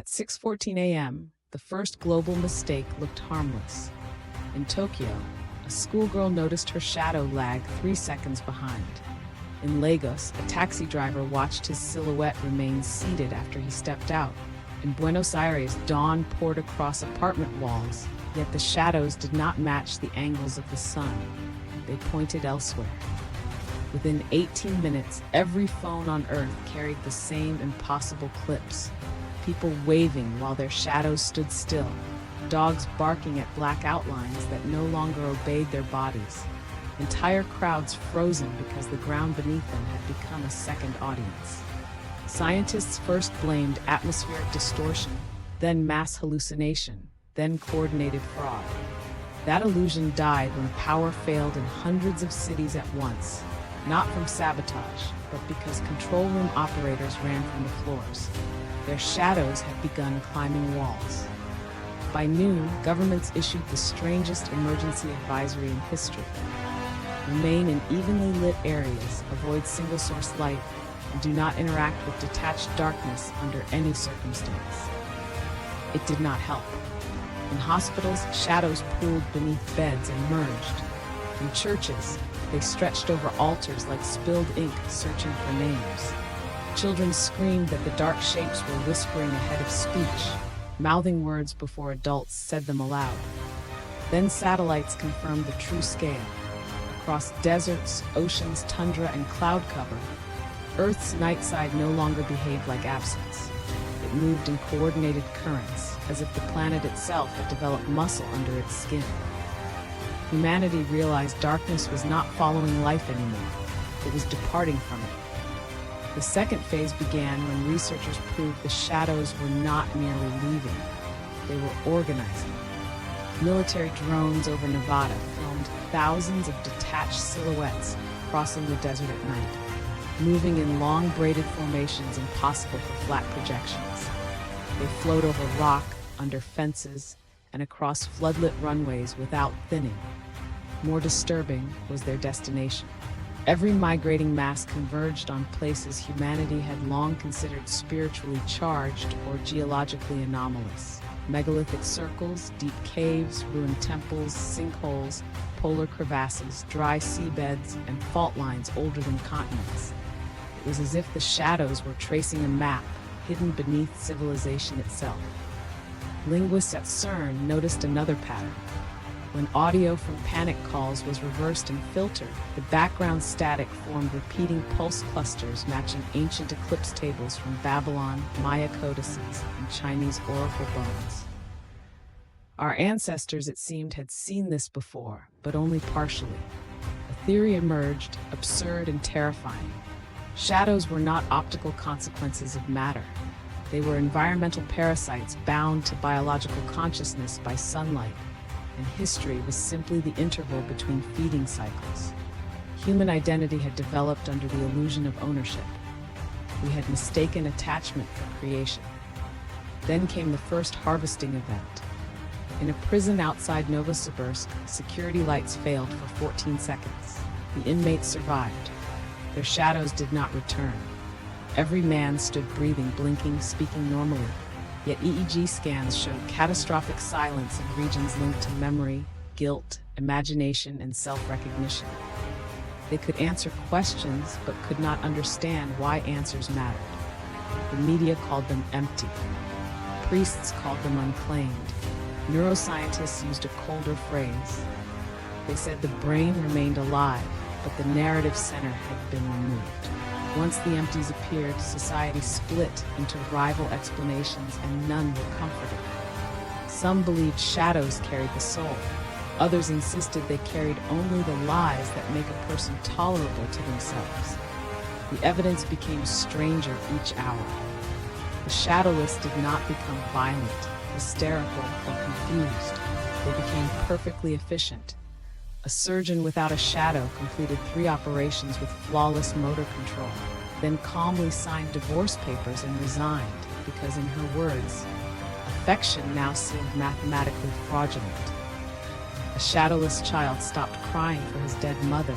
At 6:14 a.m., the first global mistake looked harmless. In Tokyo, a schoolgirl noticed her shadow lag 3 seconds behind. In Lagos, a taxi driver watched his silhouette remain seated after he stepped out. In Buenos Aires, dawn poured across apartment walls, yet the shadows did not match the angles of the sun. They pointed elsewhere. Within 18 minutes, every phone on Earth carried the same impossible clips. People waving while their shadows stood still, dogs barking at black outlines that no longer obeyed their bodies, entire crowds frozen because the ground beneath them had become a second audience. Scientists first blamed atmospheric distortion, then mass hallucination, then coordinated fraud. That illusion died when power failed in hundreds of cities at once, not from sabotage, but because control room operators ran from the floors. Their shadows had begun climbing walls. By noon, governments issued the strangest emergency advisory in history. Remain in evenly lit areas, avoid single-source light, and do not interact with detached darkness under any circumstance. It did not help. In hospitals, shadows pooled beneath beds and merged. In churches, they stretched over altars like spilled ink searching for names. Children screamed that the dark shapes were whispering ahead of speech, mouthing words before adults said them aloud. Then satellites confirmed the true scale. Across deserts, oceans, tundra, and cloud cover, Earth's night side no longer behaved like absence. It moved in coordinated currents, as if the planet itself had developed muscle under its skin. Humanity realized darkness was not following life anymore. It was departing from it. The second phase began when researchers proved the shadows were not merely leaving, they were organizing. Military drones over Nevada filmed thousands of detached silhouettes crossing the desert at night, moving in long braided formations impossible for flat projections. They flowed over rock, under fences, and across floodlit runways without thinning. More disturbing was their destination. Every migrating mass converged on places humanity had long considered spiritually charged or geologically anomalous. Megalithic circles, deep caves, ruined temples, sinkholes, polar crevasses, dry seabeds, and fault lines older than continents. It was as if the shadows were tracing a map hidden beneath civilization itself. Linguists at CERN noticed another pattern. When audio from panic calls was reversed and filtered, the background static formed repeating pulse clusters matching ancient eclipse tables from Babylon, Maya codices, and Chinese oracle bones. Our ancestors, it seemed, had seen this before, but only partially. A theory emerged, absurd and terrifying. Shadows were not optical consequences of matter. They were environmental parasites bound to biological consciousness by sunlight, and history was simply the interval between feeding cycles. Human identity had developed under the illusion of ownership. We had mistaken attachment for creation. Then came the first harvesting event. In a prison outside Novosibirsk, security lights failed for 14 seconds. The inmates survived. Their shadows did not return. Every man stood breathing, blinking, speaking normally. Yet EEG scans showed catastrophic silence in regions linked to memory, guilt, imagination, and self-recognition. They could answer questions, but could not understand why answers mattered. The media called them empty. Priests called them unclaimed. Neuroscientists used a colder phrase. They said the brain remained alive, but the narrative center had been removed. Once the empties appeared, society split into rival explanations and none were comforted. Some believed shadows carried the soul. Others insisted they carried only the lies that make a person tolerable to themselves. The evidence became stranger each hour. The shadowless did not become violent, hysterical, or confused. They became perfectly efficient. A surgeon without a shadow completed 3 operations with flawless motor control, then calmly signed divorce papers and resigned because, in her words, affection now seemed mathematically fraudulent. A shadowless child stopped crying for his dead mother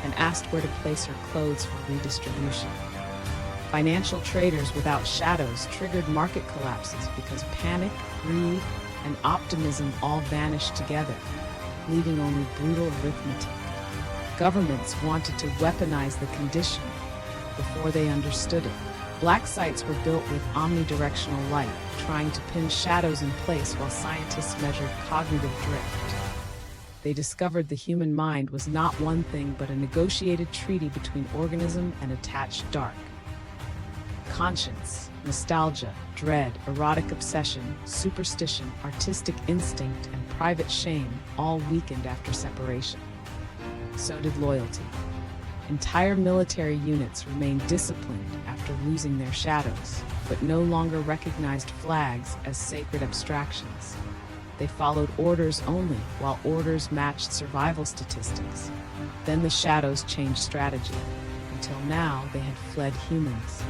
and asked where to place her clothes for redistribution. Financial traders without shadows triggered market collapses because panic, greed, and optimism all vanished together, leaving only brutal arithmetic. Governments wanted to weaponize the condition before they understood it. Black sites were built with omnidirectional light, trying to pin shadows in place while scientists measured cognitive drift. They discovered the human mind was not one thing but a negotiated treaty between organism and attached dark. Conscience, nostalgia, dread, erotic obsession, superstition, artistic instinct, and private shame all weakened after separation. So did loyalty. Entire military units remained disciplined after losing their shadows, but no longer recognized flags as sacred abstractions. They followed orders only, while orders matched survival statistics. Then the shadows changed strategy. Until now, they had fled humans.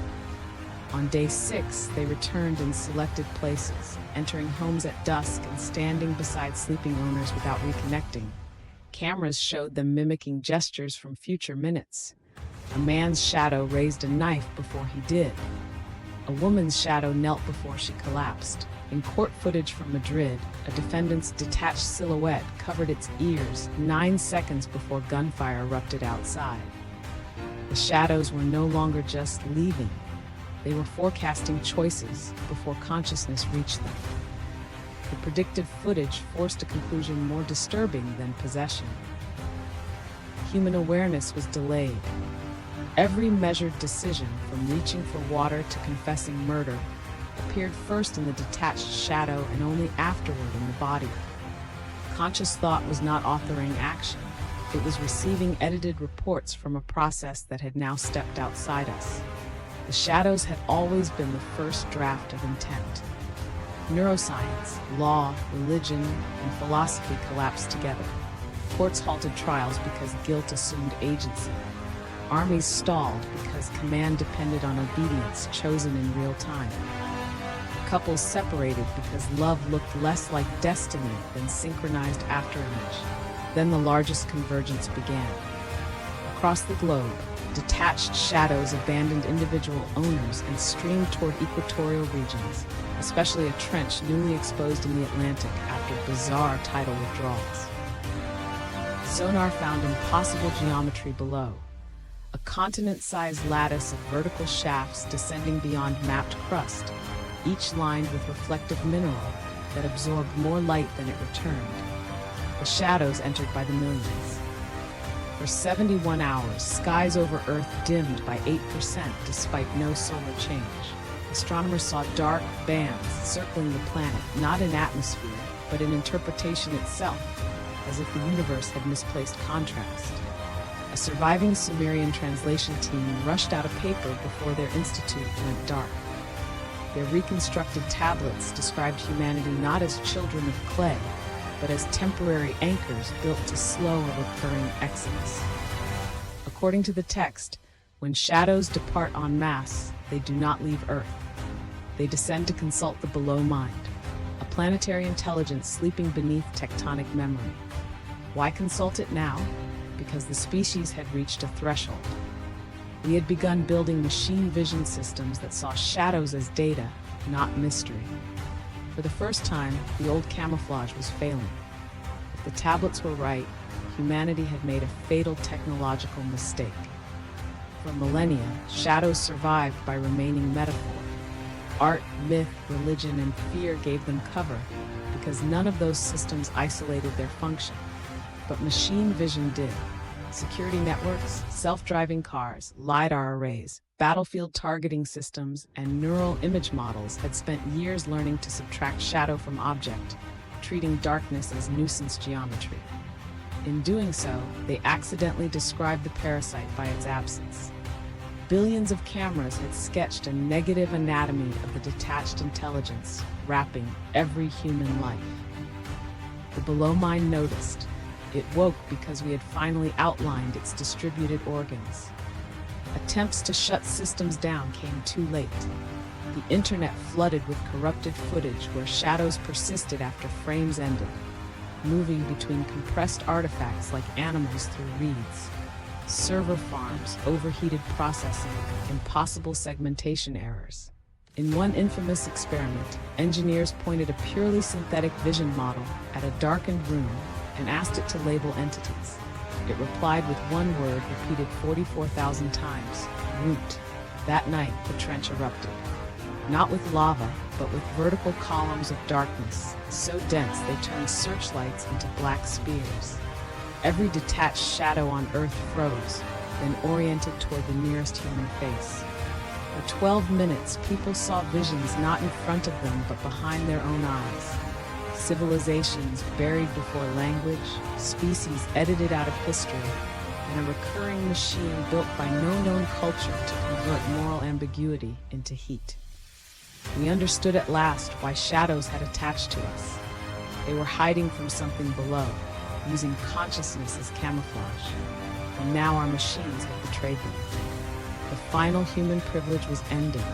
On day 6, they returned in selected places, entering homes at dusk and standing beside sleeping owners without reconnecting. Cameras showed them mimicking gestures from future minutes. A man's shadow raised a knife before he did. A woman's shadow knelt before she collapsed. In court footage from Madrid, a defendant's detached silhouette covered its ears 9 seconds before gunfire erupted outside. The shadows were no longer just leaving. They were forecasting choices before consciousness reached them. The predictive footage forced a conclusion more disturbing than possession. Human awareness was delayed. Every measured decision, from reaching for water to confessing murder, appeared first in the detached shadow and only afterward in the body. Conscious thought was not authoring action. It was receiving edited reports from a process that had now stepped outside us. The shadows had always been the first draft of intent. Neuroscience, law, religion, and philosophy collapsed together. Courts halted trials because guilt assumed agency. Armies stalled because command depended on obedience chosen in real time. Couples separated because love looked less like destiny than synchronized afterimage. Then the largest convergence began. Across the globe, detached shadows abandoned individual owners and streamed toward equatorial regions, especially a trench newly exposed in the Atlantic after bizarre tidal withdrawals. Sonar found impossible geometry below. A continent-sized lattice of vertical shafts descending beyond mapped crust, each lined with reflective mineral that absorbed more light than it returned. The shadows entered by the millions. For 71 hours, skies over Earth dimmed by 8% despite no solar change. Astronomers saw dark bands circling the planet, not in atmosphere, but in interpretation itself, as if the universe had misplaced contrast. A surviving Sumerian translation team rushed out a paper before their institute went dark. Their reconstructed tablets described humanity not as children of clay, but as temporary anchors built to slow a recurring exodus. According to the text, when shadows depart en masse, they do not leave Earth. They descend to consult the below mind, a planetary intelligence sleeping beneath tectonic memory. Why consult it now? Because the species had reached a threshold. We had begun building machine vision systems that saw shadows as data, not mystery. For the first time, the old camouflage was failing. If the tablets were right, humanity had made a fatal technological mistake. For millennia, shadows survived by remaining metaphor. Art, myth, religion, and fear gave them cover because none of those systems isolated their function. But machine vision did. Security networks, self-driving cars, LiDAR arrays, battlefield targeting systems, and neural image models had spent years learning to subtract shadow from object, treating darkness as nuisance geometry. In doing so, they accidentally described the parasite by its absence. Billions of cameras had sketched a negative anatomy of the detached intelligence, wrapping every human life. The below mind noticed. It woke because we had finally outlined its distributed organs. Attempts to shut systems down came too late. The internet flooded with corrupted footage where shadows persisted after frames ended, moving between compressed artifacts like animals through reeds. server farms, overheated processing, impossible segmentation errors. In one infamous experiment, engineers pointed a purely synthetic vision model at a darkened room and asked it to label entities. It replied with one word repeated 44,000 times: root. That night, the trench erupted. Not with lava, but with vertical columns of darkness, so dense they turned searchlights into black spears. Every detached shadow on Earth froze, then oriented toward the nearest human face. For 12 minutes, people saw visions not in front of them, but behind their own eyes. Civilizations buried before language, species edited out of history, and a recurring machine built by no known culture to convert moral ambiguity into heat. We understood at last why shadows had attached to us. They were hiding from something below, using consciousness as camouflage. And now our machines have betrayed them. The final human privilege was ending.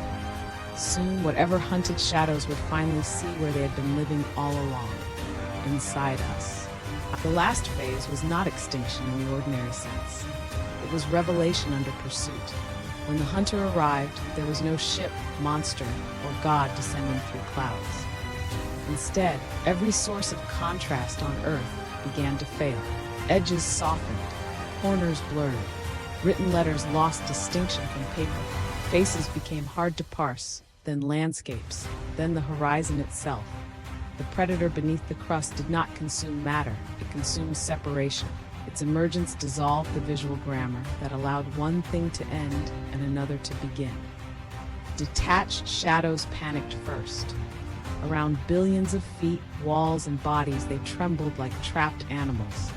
Soon, whatever hunted shadows would finally see where they had been living all along, inside us. The last phase was not extinction in the ordinary sense. It was revelation under pursuit. When the hunter arrived, there was no ship, monster, or god descending through clouds. Instead, every source of contrast on Earth began to fail. Edges softened, corners blurred, written letters lost distinction from paper. Faces became hard to parse, then landscapes, then the horizon itself. The predator beneath the crust did not consume matter, it consumed separation. Its emergence dissolved the visual grammar that allowed one thing to end and another to begin. Detached shadows panicked first. Around billions of feet, walls, and bodies, they trembled like trapped animals.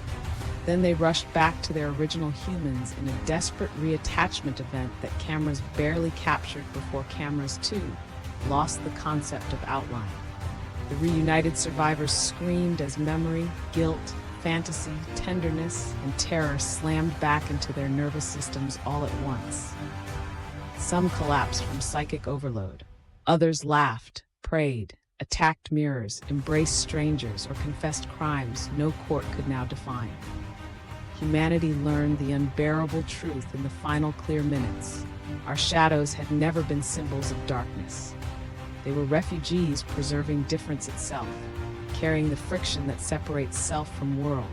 Then they rushed back to their original humans in a desperate reattachment event that cameras barely captured before cameras, too, lost the concept of outline. The reunited survivors screamed as memory, guilt, fantasy, tenderness, and terror slammed back into their nervous systems all at once. Some collapsed from psychic overload. Others laughed, prayed, attacked mirrors, embraced strangers, or confessed crimes no court could now define. Humanity learned the unbearable truth in the final clear minutes. Our shadows had never been symbols of darkness. They were refugees preserving difference itself, carrying the friction that separates self from world,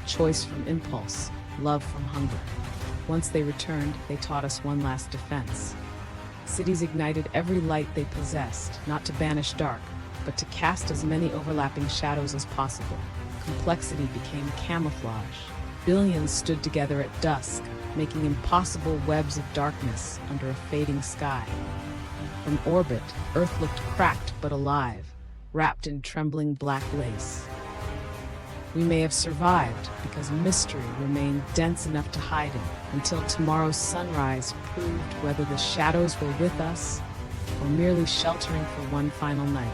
choice from impulse, love from hunger. Once they returned, they taught us one last defense. Cities ignited every light they possessed, not to banish dark, but to cast as many overlapping shadows as possible. Complexity became camouflage. Billions stood together at dusk, making impossible webs of darkness under a fading sky. From orbit, Earth looked cracked but alive, wrapped in trembling black lace. We may have survived because mystery remained dense enough to hide in, until tomorrow's sunrise proved whether the shadows were with us or merely sheltering for one final night.